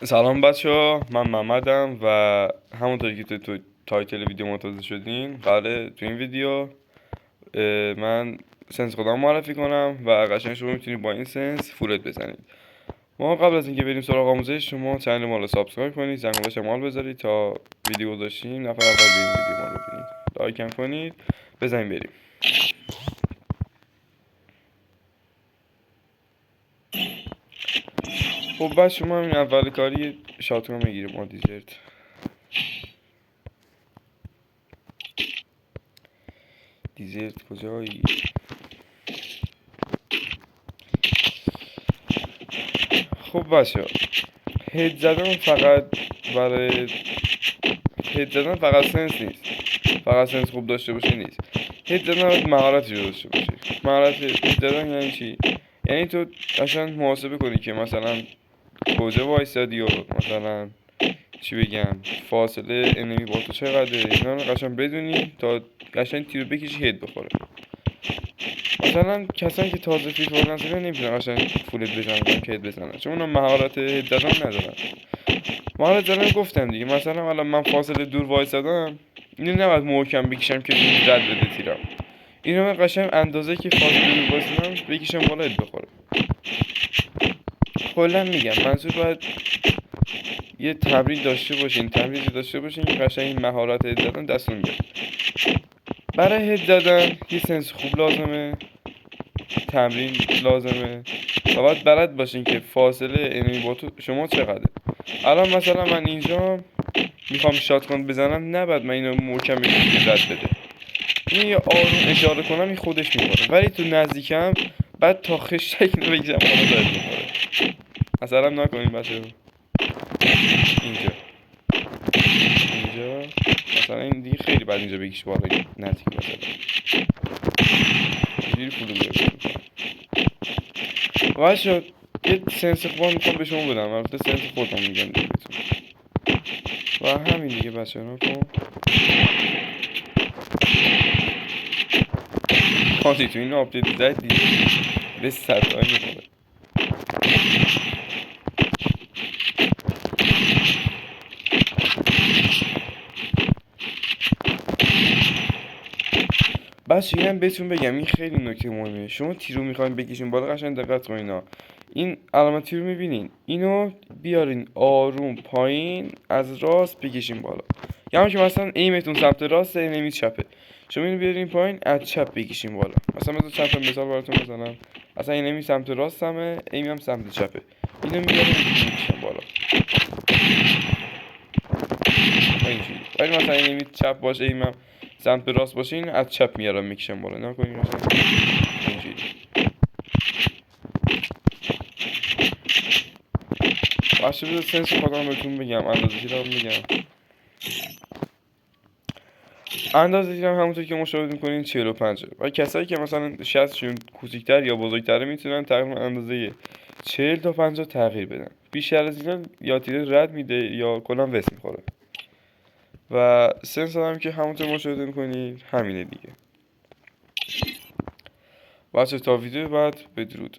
سلام بچه ها، من محمدم و همونطوری که تو تایتل ویدیو متوجه شدین قراره تو این ویدیو من سنس خودم معرفی کنم و قشنگ شما میتونید با این سنس فولت بزنید. ما قبل از اینکه بریم سراغ آموزش شما چنل ما رو سابسکرایب کنید، زنگوله شمال بذارید تا ویدیو گذاشتیم نفر اول به این ویدیو ما رو ببینید، لایک هم کنید، بزنیم بریم. خب بعد شما همین اول کاری شاتگان میگیریم. ما دیزرت کجایی؟ خب بچه هد زدن فقط برای هد زدن فقط سنس نیست، فقط سنس خوب داشته باشه نیست. هد زدن باید مهارتی رو داشته باشی. مهارت هد زدن یعنی چی؟ یعنی تو اصلا محاسبه کنی که مثلا کجا وایسادی و مثلا چی بگم فاصله انمی با تو چقدره، اینا رو قشنگ بدونی تا قشنگ تیرو بکشی هد بخوره. مثلا کسایی که تازه فیفا نزدن نمیتونن قشنگ فولت بزنن که هد بزنن، چون اونا مهارت هد زدن ندارن. مهارت زدن گفتم دیگه، مثلا الان من فاصله دور وایسادم، اینو نباید محکم بکشم که رد بده تیرم، اینو من قشنگ اندازه که فاصله دور وایسادم بکشم بالا هد بخوره. کلا میگم منظور باید یه تمرین داشته باشین، تمرینی داشته باشین که قشنگ این مهارت هد زدن دستون بیاد. برای هد زدن یه سنس خوب لازمه، تمرین لازمه و باید بلد باشین که فاصله انمی با تو شما چقدره. الان مثلا من اینجا میخوام شاتگان بزنم، نباید من اینو محکم بگیرم رد بده، اینو یه آروم اشاره کنم این خودش میخوره، ولی تو نزدیکم بعد تا خشک اینو بگیرم بالا دارد میخوره. مثلا نکنیم بچه اینجا مثلا این دیگه خیلی بعد اینجا بگیش بالا نزدیک مثلا اینجوری پولو بیاره. بچه یه سنس خوبم میخوام به شما بدم، البته سنس خودم میگم دیگه و همین دیگه بچه ها کن خواهدی تو این آپدیت زد دیگه به 100 تایی میخوره. بچه اینم بهتون بگم، این خیلی نکته مهمه. شما تیرو میخواین بکشین بالا قشنگ دقت کنین ها. این علامت تیرو میبینین، اینو بیارین آروم پایین از راست بکشین بالا، یعنی که مثلا ایمتون سمت راست انمی چپه، شما اینو بیارین پایین از چپ بکشین بالا. مثلا چند تا مثال براتون بزنم، مثلا انمی سمت راستمه، ایمی هم سمت چپه، اینو میارین میکشین بالا اینجوری. ولی مثلا انمی چپ باشه ایمم سمت راست باشه، این از چپ میارم میکشم بالا، نه کنیم مثلا اینجوری. باشه بذار سنس خودم بهتون بگم، اندازه تیرم میگم. اندازه تیرم همونطور که مشاهده میکنین 45 و کسایی که مثلا 60 شون کوچیک‌تر یا بزرگتره میتونن تقریبا اندازه 40 تا 50 تغییر بدن. بیشتر از اینا یا تیر رد میده یا کلا وس میخوره. و سنس هم که همونطور مشاهده میکنید همینه دیگه. بچه تا ویدیو بعد بدرود.